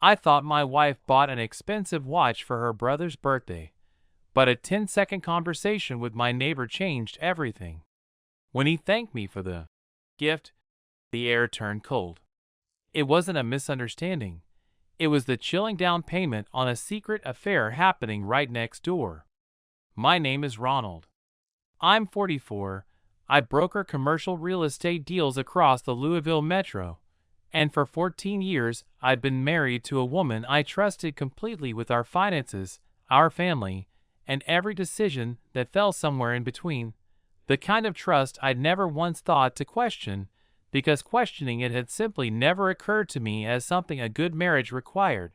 I thought my wife bought an expensive watch for her brother's birthday, but a 10-second conversation with my neighbor changed everything. When he thanked me for the gift, the air turned cold. It wasn't a misunderstanding. It was the chilling down payment on a secret affair happening right next door. My name is Ronald. I'm 44. I broker commercial real estate deals across the Louisville metro, and for 14 years I'd been married to a woman I trusted completely with our finances, our family, and every decision that fell somewhere in between. The kind of trust I'd never once thought to question, because questioning it had simply never occurred to me as something a good marriage required.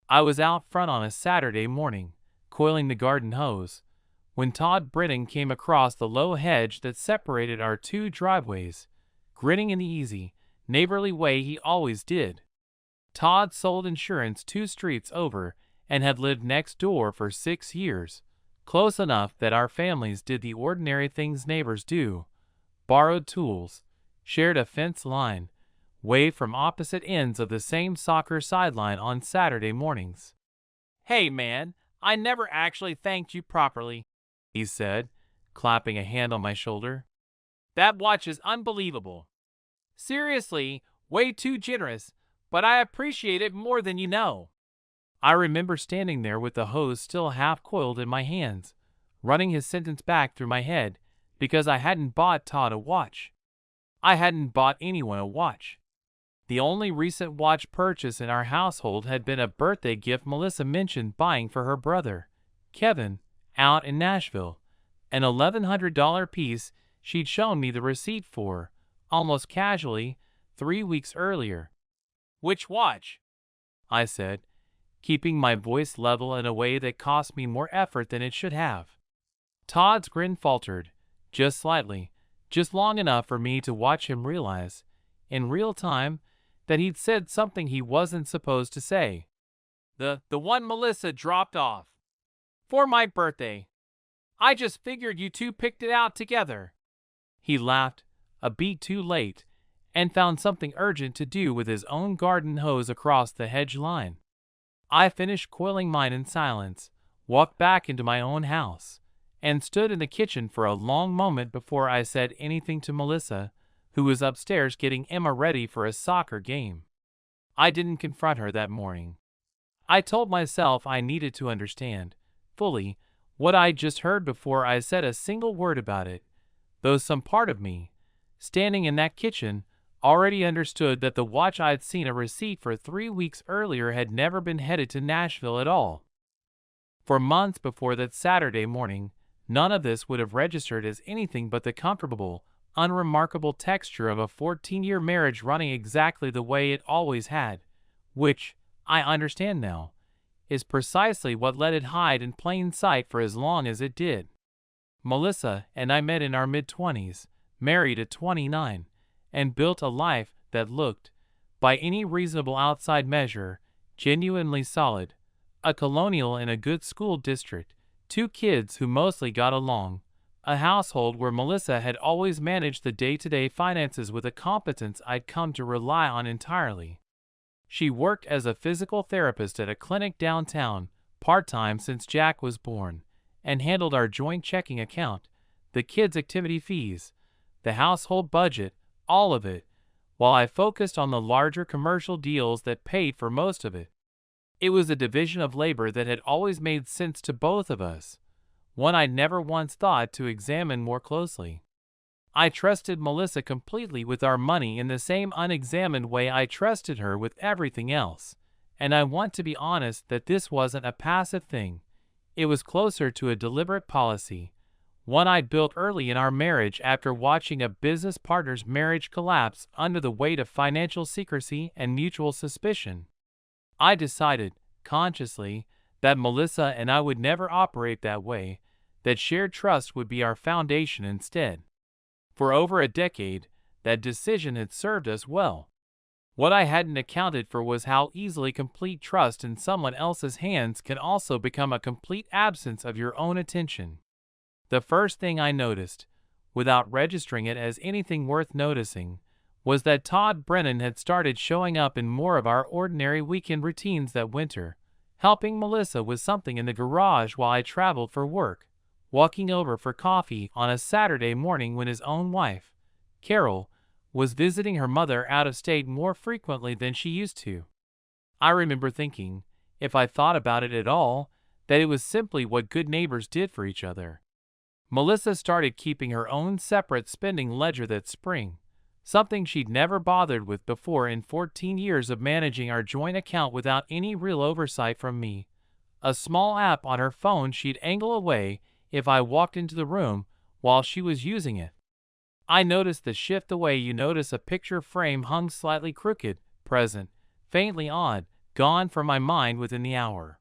I was out front on a Saturday morning, coiling the garden hose, when Todd Britton came across the low hedge that separated our two driveways, grinning in the easy, neighborly way he always did. Todd sold insurance 2 streets over and had lived next door for 6 years, close enough that our families did the ordinary things neighbors do: borrowed tools, shared a fence line, waved from opposite ends of the same soccer sideline on Saturday mornings. "Hey man, I never actually thanked you properly," he said, clapping a hand on my shoulder. "That watch is unbelievable. Seriously, way too generous, but I appreciate it more than you know." I remember standing there with the hose still half coiled in my hands, running his sentence back through my head because I hadn't bought Todd a watch. I hadn't bought anyone a watch. The only recent watch purchase in our household had been a birthday gift Melissa mentioned buying for her brother, Kevin, out in Nashville, an $1,100 piece she'd shown me the receipt for, almost casually, 3 weeks earlier. "Which watch?" I said, keeping my voice level in a way that cost me more effort than it should have. Todd's grin faltered, just slightly, just long enough for me to watch him realize, in real time, that he'd said something he wasn't supposed to say. The one Melissa dropped off for my birthday. I just figured you two picked it out together." He laughed, a beat too late, and found something urgent to do with his own garden hose across the hedge line. I finished coiling mine in silence, walked back into my own house, and stood in the kitchen for a long moment before I said anything to Melissa, who was upstairs getting Emma ready for a soccer game. I didn't confront her that morning. I told myself I needed to understand, fully, what I'd just heard before I said a single word about it, though some part of me, standing in that kitchen, already understood that the watch I'd seen a receipt for 3 weeks earlier had never been headed to Nashville at all. For months before that Saturday morning, none of this would have registered as anything but the comfortable, unremarkable texture of a 14-year marriage running exactly the way it always had, which, I understand now, is precisely what let it hide in plain sight for as long as it did. Melissa and I met in our mid-20s, married at 29, and built a life that looked, by any reasonable outside measure, genuinely solid. A colonial in a good school district, 2 kids who mostly got along, a household where Melissa had always managed the day-to-day finances with a competence I'd come to rely on entirely. She worked as a physical therapist at a clinic downtown, part-time since Jack was born, and handled our joint checking account, the kids' activity fees, the household budget, all of it, while I focused on the larger commercial deals that paid for most of it. It was a division of labor that had always made sense to both of us, one I'd never once thought to examine more closely. I trusted Melissa completely with our money in the same unexamined way I trusted her with everything else, and I want to be honest that this wasn't a passive thing. It was closer to a deliberate policy, one I'd built early in our marriage after watching a business partner's marriage collapse under the weight of financial secrecy and mutual suspicion. I decided, consciously, that Melissa and I would never operate that way, that shared trust would be our foundation instead. For over a decade, that decision had served us well. What I hadn't accounted for was how easily complete trust in someone else's hands can also become a complete absence of your own attention. The first thing I noticed, without registering it as anything worth noticing, was that Todd Brennan had started showing up in more of our ordinary weekend routines that winter, helping Melissa with something in the garage while I traveled for work, walking over for coffee on a Saturday morning when his own wife, Carol, was visiting her mother out of state more frequently than she used to. I remember thinking, if I thought about it at all, that it was simply what good neighbors did for each other. Melissa started keeping her own separate spending ledger that spring, something she'd never bothered with before in 14 years of managing our joint account without any real oversight from me. A small app on her phone she'd angle away if I walked into the room while she was using it. I noticed the shift the way you notice a picture frame hung slightly crooked, present, faintly odd, gone from my mind within the hour.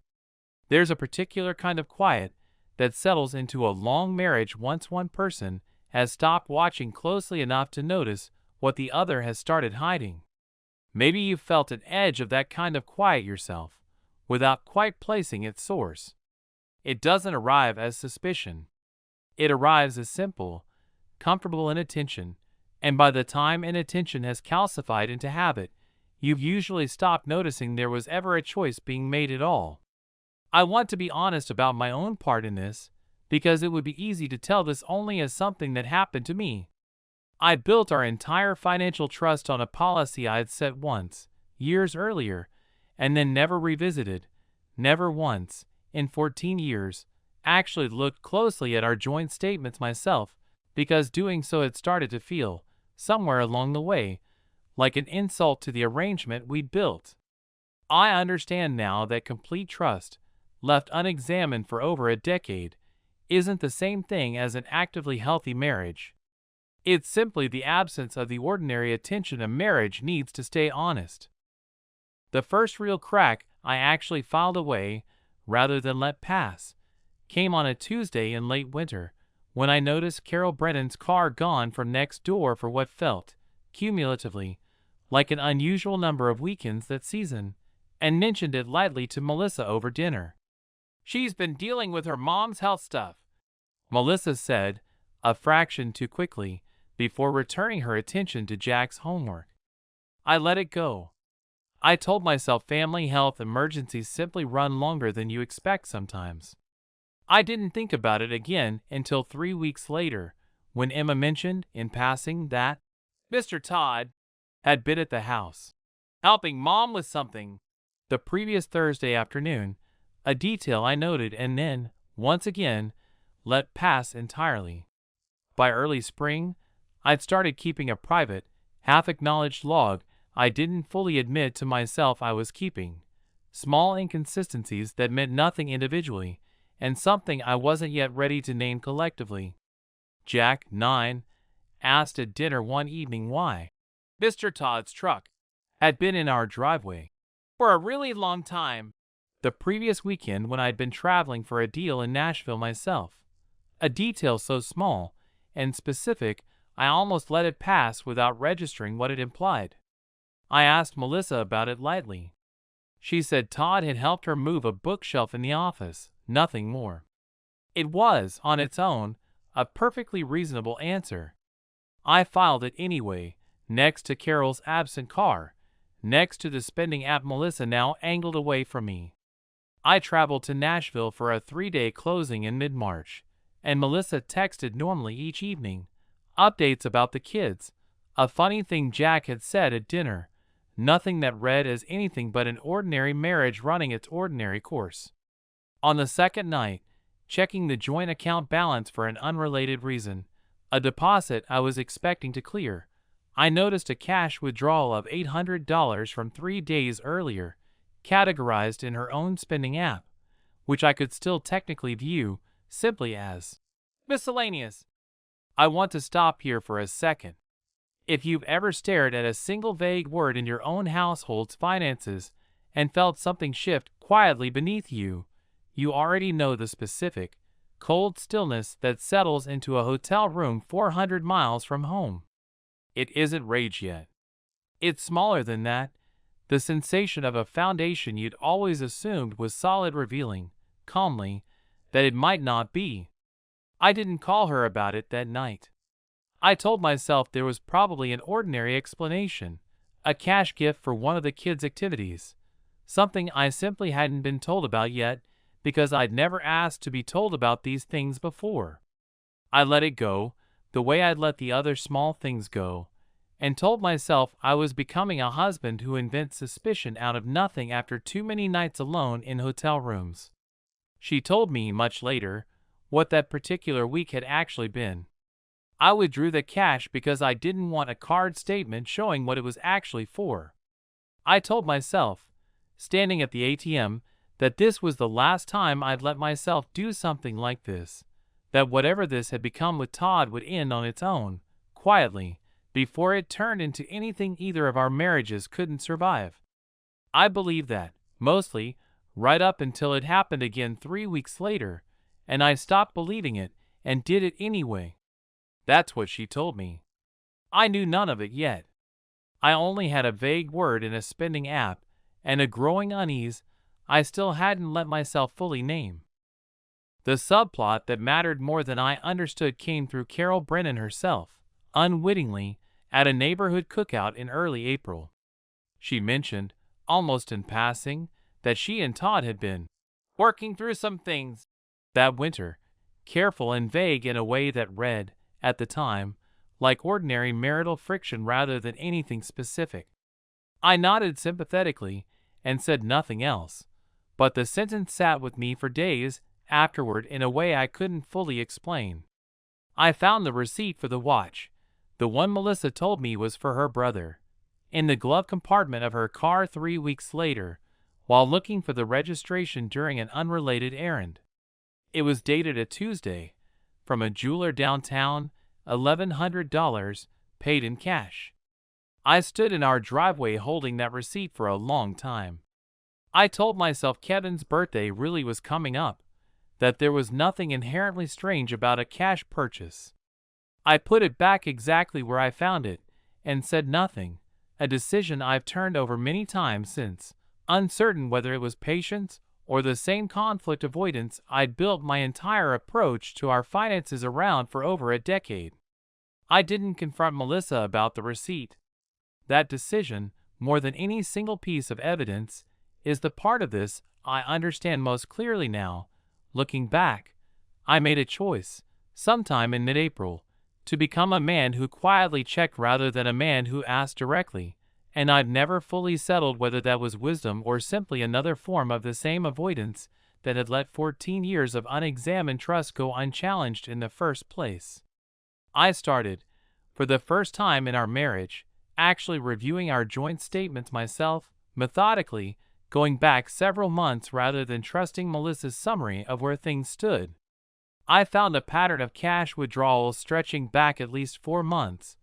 There's a particular kind of quiet that settles into a long marriage once one person has stopped watching closely enough to notice what the other has started hiding. Maybe you've felt an edge of that kind of quiet yourself, without quite placing its source. It doesn't arrive as suspicion. It arrives as simple, comfortable inattention, and by the time inattention has calcified into habit, you've usually stopped noticing there was ever a choice being made at all. I want to be honest about my own part in this, because it would be easy to tell this only as something that happened to me. I built our entire financial trust on a policy I had set once, years earlier, and then never revisited, never once, in 14 years, actually looked closely at our joint statements myself, because doing so had started to feel, somewhere along the way, like an insult to the arrangement we'd built. I understand now that complete trust, left unexamined for over a decade, isn't the same thing as an actively healthy marriage. It's simply the absence of the ordinary attention a marriage needs to stay honest. The first real crack I actually filed away, rather than let pass, came on a Tuesday in late winter, when I noticed Carol Brennan's car gone from next door for what felt, cumulatively, like an unusual number of weekends that season, and mentioned it lightly to Melissa over dinner. "She's been dealing with her mom's health stuff," Melissa said, a fraction too quickly, before returning her attention to Jack's homework. I let it go. I told myself family health emergencies simply run longer than you expect sometimes. I didn't think about it again until 3 weeks later, when Emma mentioned, in passing, that Mr. Todd had been at the house, helping Mom with something, the previous Thursday afternoon, a detail I noted and then, once again, let pass entirely. By early spring, I'd started keeping a private, half-acknowledged log I didn't fully admit to myself I was keeping, small inconsistencies that meant nothing individually, and something I wasn't yet ready to name collectively. Jack, 9, asked at dinner one evening why Mr. Todd's truck had been in our driveway for a really long time, the previous weekend when I'd been traveling for a deal in Nashville myself. A detail so small and specific I almost let it pass without registering what it implied. I asked Melissa about it lightly. She said Todd had helped her move a bookshelf in the office, nothing more. It was, on its own, a perfectly reasonable answer. I filed it anyway, next to Carol's absent car, next to the spending app Melissa now angled away from me. I traveled to Nashville for a 3-day closing in mid-March, and Melissa texted normally each evening, updates about the kids, a funny thing Jack had said at dinner, nothing that read as anything but an ordinary marriage running its ordinary course. On the second night, checking the joint account balance for an unrelated reason, a deposit I was expecting to clear, I noticed a cash withdrawal of $800 from 3 days earlier, categorized in her own spending app, which I could still technically view simply as miscellaneous. I want to stop here for a second. If you've ever stared at a single vague word in your own household's finances and felt something shift quietly beneath you, you already know the specific, cold stillness that settles into a hotel room 400 miles from home. It isn't rage yet. It's smaller than that, the sensation of a foundation you'd always assumed was solid, revealing, calmly, that it might not be. I didn't call her about it that night. I told myself there was probably an ordinary explanation, a cash gift for one of the kids' activities, something I simply hadn't been told about yet because I'd never asked to be told about these things before. I let it go, the way I'd let the other small things go, and told myself I was becoming a husband who invents suspicion out of nothing after too many nights alone in hotel rooms. She told me much later what that particular week had actually been. I withdrew the cash because I didn't want a card statement showing what it was actually for. I told myself, standing at the ATM, that this was the last time I'd let myself do something like this, that whatever this had become with Todd would end on its own, quietly, before it turned into anything either of our marriages couldn't survive. I believed that, mostly, right up until it happened again 3 weeks later, and I stopped believing it and did it anyway. That's what she told me. I knew none of it yet. I only had a vague word in a spending app and a growing unease I still hadn't let myself fully name. The subplot that mattered more than I understood came through Carol Brennan herself, unwittingly, at a neighborhood cookout in early April. She mentioned, almost in passing, that she and Todd had been working through some things that winter, careful and vague in a way that read, at the time, like ordinary marital friction rather than anything specific. I nodded sympathetically and said nothing else, but the sentence sat with me for days afterward in a way I couldn't fully explain. I found the receipt for the watch, the one Melissa told me was for her brother, in the glove compartment of her car 3 weeks later, while looking for the registration during an unrelated errand. It was dated a Tuesday, from a jeweler downtown, $1,100, paid in cash. I stood in our driveway holding that receipt for a long time. I told myself Kevin's birthday really was coming up, that there was nothing inherently strange about a cash purchase. I put it back exactly where I found it, and said nothing, a decision I've turned over many times since, uncertain whether it was patience or the same conflict avoidance I'd built my entire approach to our finances around for over a decade. I didn't confront Melissa about the receipt. That decision, more than any single piece of evidence, is the part of this I understand most clearly now. Looking back, I made a choice, sometime in mid-April, to become a man who quietly checked rather than a man who asked directly, and I'd never fully settled whether that was wisdom or simply another form of the same avoidance that had let 14 years of unexamined trust go unchallenged in the first place. I started, for the first time in our marriage, actually reviewing our joint statements myself, methodically, going back several months rather than trusting Melissa's summary of where things stood. I found a pattern of cash withdrawals stretching back at least 4 months,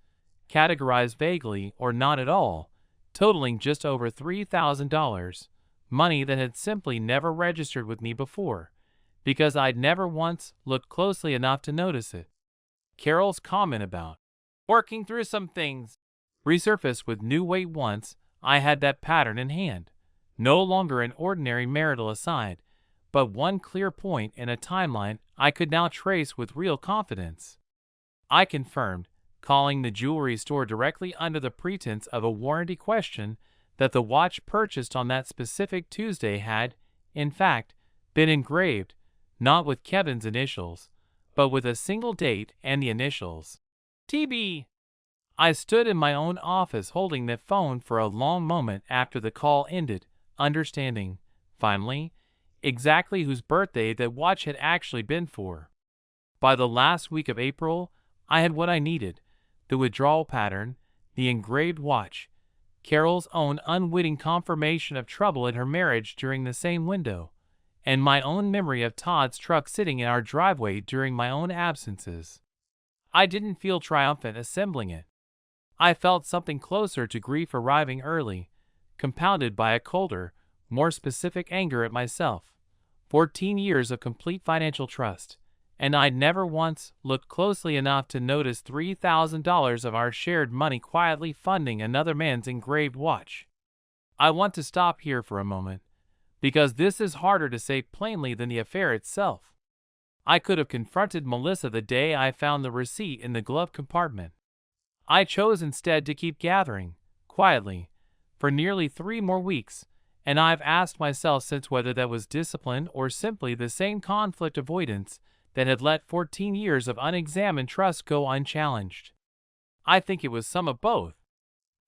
categorized vaguely or not at all, totaling just over $3,000, money that had simply never registered with me before, because I'd never once looked closely enough to notice it. Carol's comment about working through some things resurfaced with new weight once I had that pattern in hand, no longer an ordinary marital aside, but one clear point in a timeline I could now trace with real confidence. I confirmed, calling the jewelry store directly under the pretense of a warranty question, that the watch purchased on that specific Tuesday had, in fact, been engraved, not with Kevin's initials, but with a single date and the initials TB. I stood in my own office holding the phone for a long moment after the call ended, understanding, finally, exactly whose birthday that watch had actually been for. By the last week of April, I had what I needed: the withdrawal pattern, the engraved watch, Carol's own unwitting confirmation of trouble in her marriage during the same window, and my own memory of Todd's truck sitting in our driveway during my own absences. I didn't feel triumphant assembling it. I felt something closer to grief arriving early, compounded by a colder, more specific anger at myself. 14 years of complete financial trust, and I'd never once looked closely enough to notice $3,000 of our shared money quietly funding another man's engraved watch. I want to stop here for a moment, because this is harder to say plainly than the affair itself. I could have confronted Melissa the day I found the receipt in the glove compartment. I chose instead to keep gathering, quietly, for nearly 3 more weeks, and I've asked myself since whether that was discipline or simply the same conflict avoidance that had let 14 years of unexamined trust go unchallenged. I think it was some of both.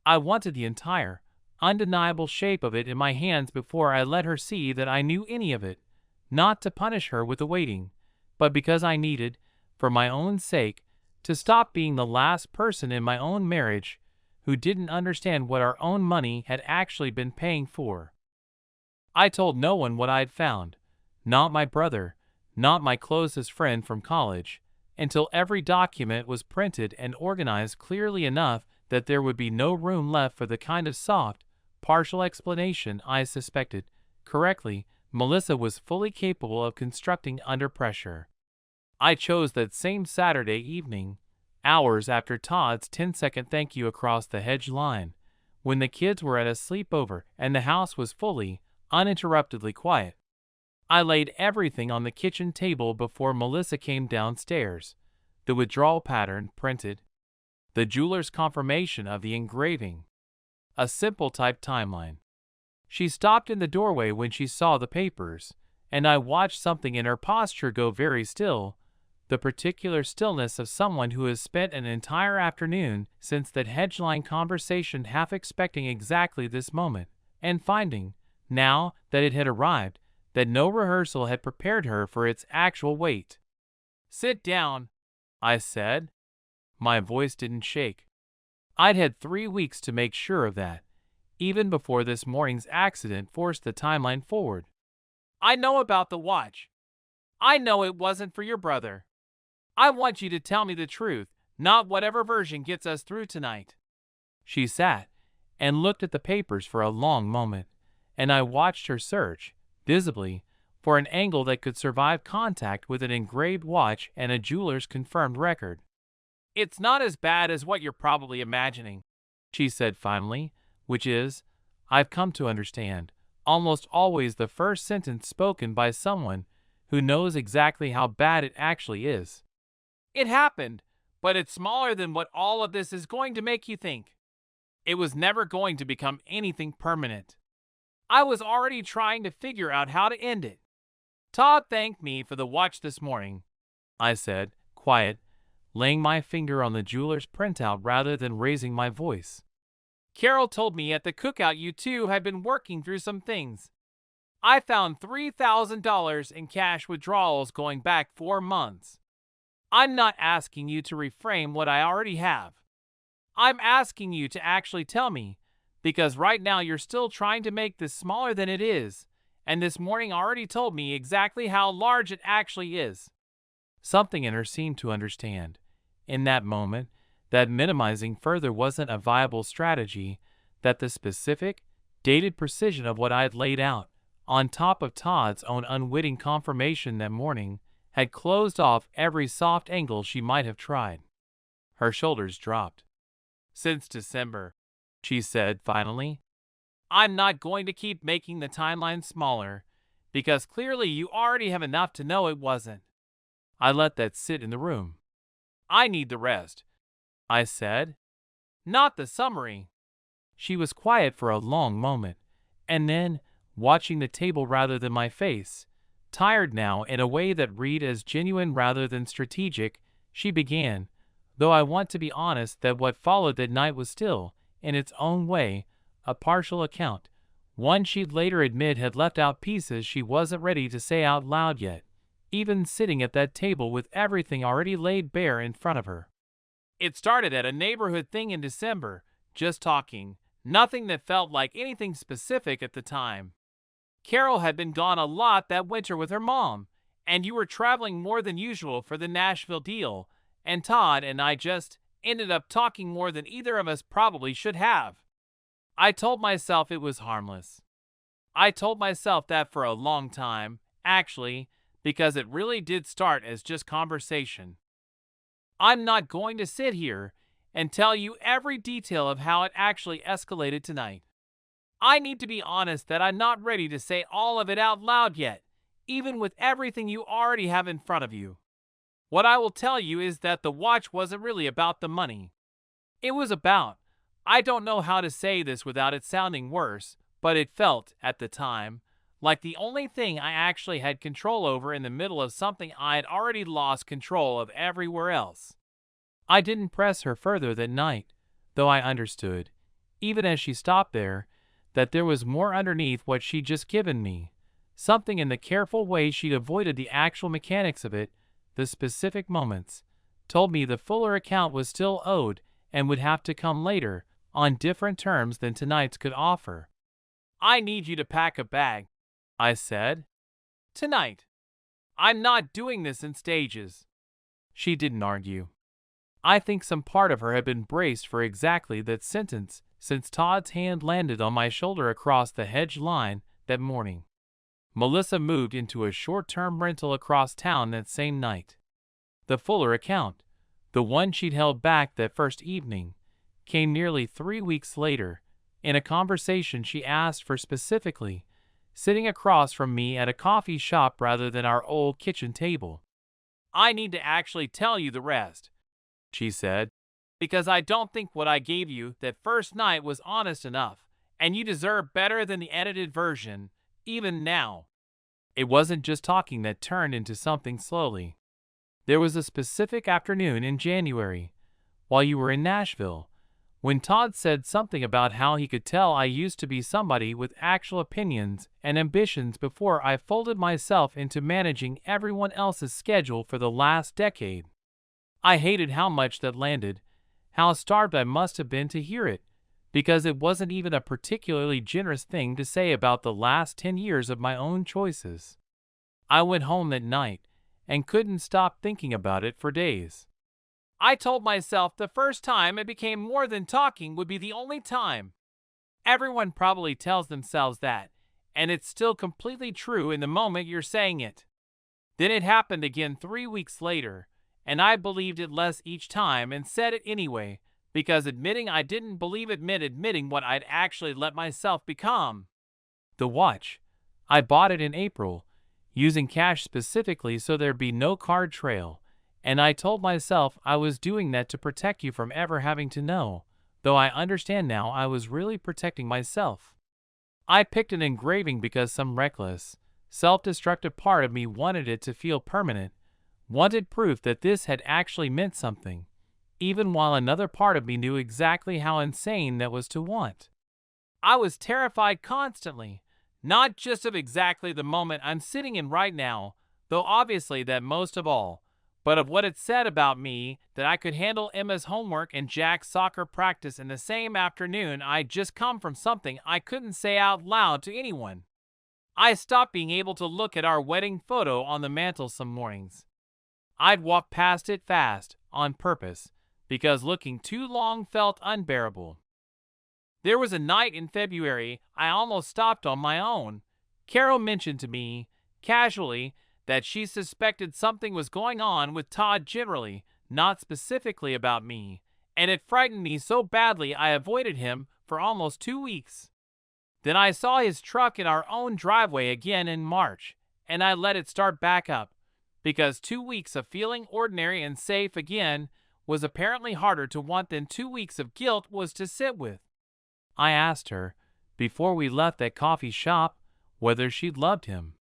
I wanted the entire, undeniable shape of it in my hands before I let her see that I knew any of it, not to punish her with the waiting, but because I needed, for my own sake, to stop being the last person in my own marriage who didn't understand what our own money had actually been paying for. I told no one what I'd found, not my brother, not my closest friend from college, until every document was printed and organized clearly enough that there would be no room left for the kind of soft, partial explanation I suspected, correctly, Melissa was fully capable of constructing under pressure. I chose that same Saturday evening, hours after Todd's 10-second thank you across the hedge line, when the kids were at a sleepover and the house was fully, uninterruptedly quiet. I laid everything on the kitchen table before Melissa came downstairs, the withdrawal pattern printed, the jeweler's confirmation of the engraving, a simple typed timeline. She stopped in the doorway when she saw the papers, and I watched something in her posture go very still, the particular stillness of someone who has spent an entire afternoon since that hedgeline conversation half expecting exactly this moment, and finding, now that it had arrived, that no rehearsal had prepared her for its actual weight. "Sit down," I said. My voice didn't shake. I'd had 3 weeks to make sure of that, even before this morning's accident forced the timeline forward. "I know about the watch. I know it wasn't for your brother. I want you to tell me the truth, not whatever version gets us through tonight." She sat and looked at the papers for a long moment, and I watched her search, visibly, for an angle that could survive contact with an engraved watch and a jeweler's confirmed record. "It's not as bad as what you're probably imagining," she said finally, which is, I've come to understand, almost always the first sentence spoken by someone who knows exactly how bad it actually is. "It happened, but it's smaller than what all of this is going to make you think. It was never going to become anything permanent. I was already trying to figure out how to end it. Todd thanked me for the watch this morning," I said, quiet, laying my finger on the jeweler's printout rather than raising my voice. "Carol told me at the cookout you two had been working through some things. I found $3,000 in cash withdrawals going back 4 months. I'm not asking you to reframe what I already have. I'm asking you to actually tell me, because right now you're still trying to make this smaller than it is, and this morning already told me exactly how large it actually is." Something in her seemed to understand, in that moment, that minimizing further wasn't a viable strategy, that the specific, dated precision of what I had laid out, on top of Todd's own unwitting confirmation that morning, had closed off every soft angle she might have tried. Her shoulders dropped. "Since December," she said finally. "I'm not going to keep making the timeline smaller, because clearly you already have enough to know it wasn't." I let that sit in the room. "I need the rest," I said. "Not the summary." She was quiet for a long moment, and then, watching the table rather than my face, tired now in a way that read as genuine rather than strategic, she began, though I want to be honest that what followed that night was still, in its own way, a partial account, one she'd later admit had left out pieces she wasn't ready to say out loud yet, even sitting at that table with everything already laid bare in front of her. "It started at a neighborhood thing in December, just talking, nothing that felt like anything specific at the time. Carol had been gone a lot that winter with her mom, and you were traveling more than usual for the Nashville deal, and Todd and I just ended up talking more than either of us probably should have. I told myself it was harmless. I told myself that for a long time, actually, because it really did start as just conversation. I'm not going to sit here and tell you every detail of how it actually escalated tonight. I need to be honest that I'm not ready to say all of it out loud yet, even with everything you already have in front of you. What I will tell you is that the watch wasn't really about the money. It was about, I don't know how to say this without it sounding worse, but it felt, at the time, like the only thing I actually had control over in the middle of something I had already lost control of everywhere else. I didn't press her further that night, though I understood, even as she stopped there, that there was more underneath what she'd just given me. Something in the careful way she'd avoided the actual mechanics of it, the specific moments, told me the fuller account was still owed and would have to come later, on different terms than tonight's could offer. I need you to pack a bag, I said. Tonight. I'm not doing this in stages. She didn't argue. I think some part of her had been braced for exactly that sentence since Todd's hand landed on my shoulder across the hedge line that morning. Melissa moved into a short-term rental across town that same night. The fuller account, the one she'd held back that first evening, came nearly 3 weeks later, in a conversation she asked for specifically, sitting across from me at a coffee shop rather than our old kitchen table. I need to actually tell you the rest, she said, because I don't think what I gave you that first night was honest enough, and you deserve better than the edited version, even now. It wasn't just talking that turned into something slowly. There was a specific afternoon in January, while you were in Nashville, when Todd said something about how he could tell I used to be somebody with actual opinions and ambitions before I folded myself into managing everyone else's schedule for the last decade. I hated how much that landed, how starved I must have been to hear it, because it wasn't even a particularly generous thing to say about the last 10 years of my own choices. I went home that night and couldn't stop thinking about it for days. I told myself the first time it became more than talking would be the only time. Everyone probably tells themselves that, and it's still completely true in the moment you're saying it. Then it happened again 3 weeks later, and I believed it less each time and said it anyway, because admitting I didn't believe it meant admitting what I'd actually let myself become. The watch. I bought it in April, using cash specifically so there'd be no card trail, and I told myself I was doing that to protect you from ever having to know, though I understand now I was really protecting myself. I picked an engraving because some reckless, self-destructive part of me wanted it to feel permanent, wanted proof that this had actually meant something, even while another part of me knew exactly how insane that was to want. I was terrified constantly, not just of exactly the moment I'm sitting in right now, though obviously that most of all, but of what it said about me that I could handle Emma's homework and Jack's soccer practice in the same afternoon. I'd just come from something I couldn't say out loud to anyone. I stopped being able to look at our wedding photo on the mantel some mornings. I'd walk past it fast, on purpose, because looking too long felt unbearable. There was a night in February I almost stopped on my own. Carol mentioned to me, casually, that she suspected something was going on with Todd generally, not specifically about me, and it frightened me so badly I avoided him for almost 2 weeks. Then I saw his truck in our own driveway again in March, and I let it start back up, because 2 weeks of feeling ordinary and safe again was apparently harder to want than 2 weeks of guilt was to sit with. I asked her, before we left that coffee shop, whether she'd loved him.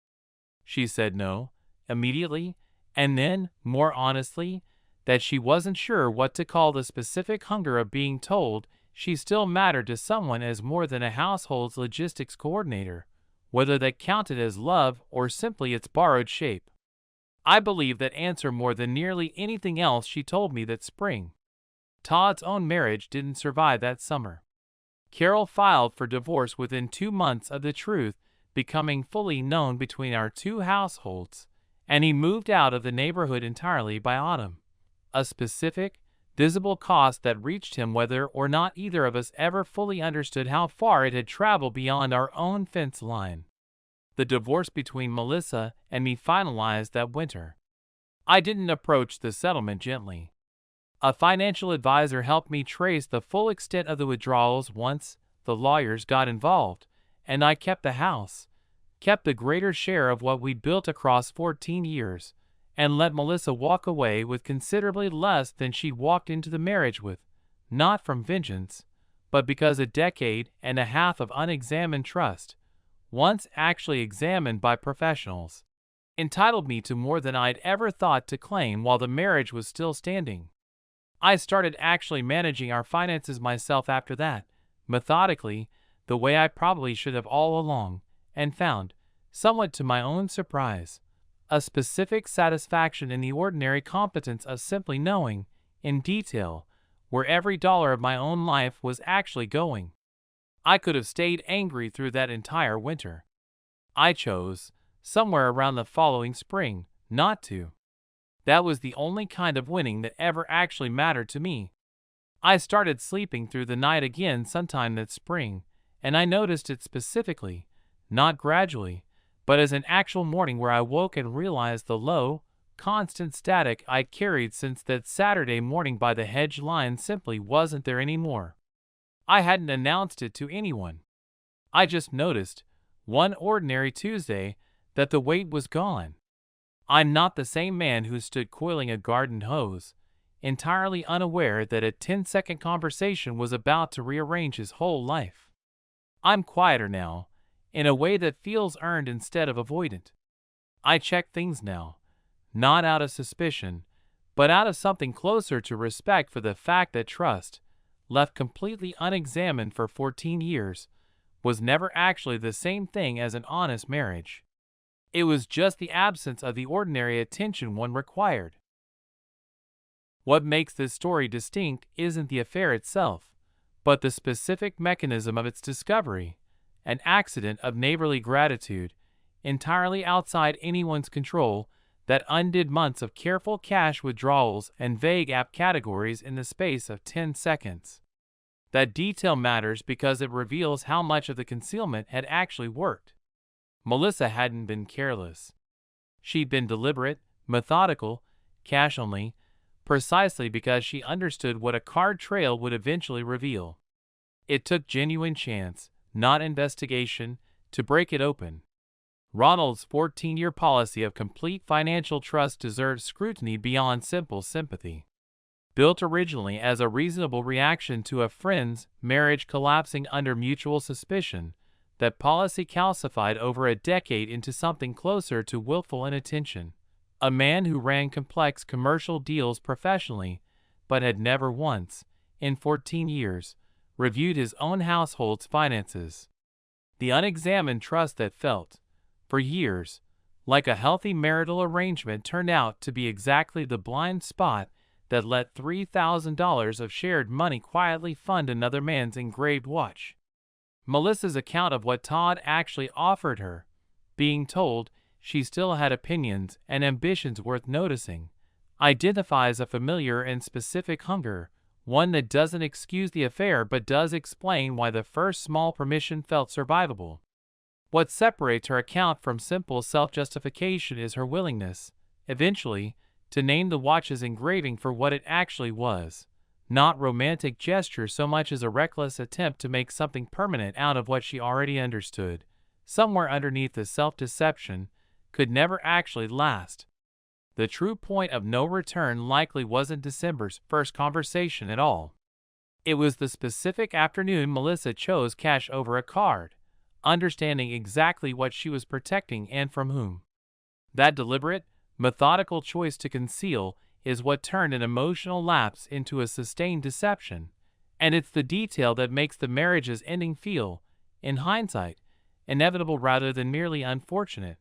She said no, immediately, and then, more honestly, that she wasn't sure what to call the specific hunger of being told she still mattered to someone as more than a household's logistics coordinator, whether that counted as love or simply its borrowed shape. I believe that answer more than nearly anything else she told me that spring. Todd's own marriage didn't survive that summer. Carol filed for divorce within 2 months of the truth becoming fully known between our two households, and he moved out of the neighborhood entirely by autumn. A specific, visible cost that reached him whether or not either of us ever fully understood how far it had traveled beyond our own fence line. The divorce between Melissa and me finalized that winter. I didn't approach the settlement gently. A financial advisor helped me trace the full extent of the withdrawals once the lawyers got involved, and I kept the house, kept the greater share of what we'd built across 14 years, and let Melissa walk away with considerably less than she walked into the marriage with, not from vengeance, but because a decade and a half of unexamined trust, once actually examined by professionals, entitled me to more than I'd ever thought to claim while the marriage was still standing. I started actually managing our finances myself after that, methodically, the way I probably should have all along, and found, somewhat to my own surprise, a specific satisfaction in the ordinary competence of simply knowing, in detail, where every dollar of my own life was actually going. I could have stayed angry through that entire winter. I chose, somewhere around the following spring, not to. That was the only kind of winning that ever actually mattered to me. I started sleeping through the night again sometime that spring, and I noticed it specifically, not gradually, but as an actual morning where I woke and realized the low, constant static I'd carried since that Saturday morning by the hedge line simply wasn't there anymore. I hadn't announced it to anyone. I just noticed, one ordinary Tuesday, that the weight was gone. I'm not the same man who stood coiling a garden hose, entirely unaware that a 10-second conversation was about to rearrange his whole life. I'm quieter now, in a way that feels earned instead of avoidant. I check things now, not out of suspicion, but out of something closer to respect for the fact that trust, left completely unexamined for 14 years, was never actually the same thing as an honest marriage. It was just the absence of the ordinary attention one required. What makes this story distinct isn't the affair itself, but the specific mechanism of its discovery, an accident of neighborly gratitude, entirely outside anyone's control, that undid months of careful cash withdrawals and vague app categories in the space of 10 seconds. That detail matters because it reveals how much of the concealment had actually worked. Melissa hadn't been careless. She'd been deliberate, methodical, cash only, precisely because she understood what a card trail would eventually reveal. It took genuine chance, not investigation, to break it open. Ronald's 14-year policy of complete financial trust deserves scrutiny beyond simple sympathy. Built originally as a reasonable reaction to a friend's marriage collapsing under mutual suspicion, that policy calcified over a decade into something closer to willful inattention. A man who ran complex commercial deals professionally, but had never once, in 14 years, reviewed his own household's finances. The unexamined trust that felt, for years, like a healthy marital arrangement turned out to be exactly the blind spot that let $3,000 of shared money quietly fund another man's engraved watch. Melissa's account of what Todd actually offered her, being told she still had opinions and ambitions worth noticing, identifies a familiar and specific hunger, one that doesn't excuse the affair but does explain why the first small permission felt survivable. What separates her account from simple self-justification is her willingness, eventually, to name the watch's engraving for what it actually was, not romantic gesture so much as a reckless attempt to make something permanent out of what she already understood, somewhere underneath the self-deception, could never actually last. The true point of no return likely wasn't December's first conversation at all. It was the specific afternoon Melissa chose cash over a card, understanding exactly what she was protecting and from whom. That deliberate, methodical choice to conceal is what turned an emotional lapse into a sustained deception, and it's the detail that makes the marriage's ending feel, in hindsight, inevitable rather than merely unfortunate.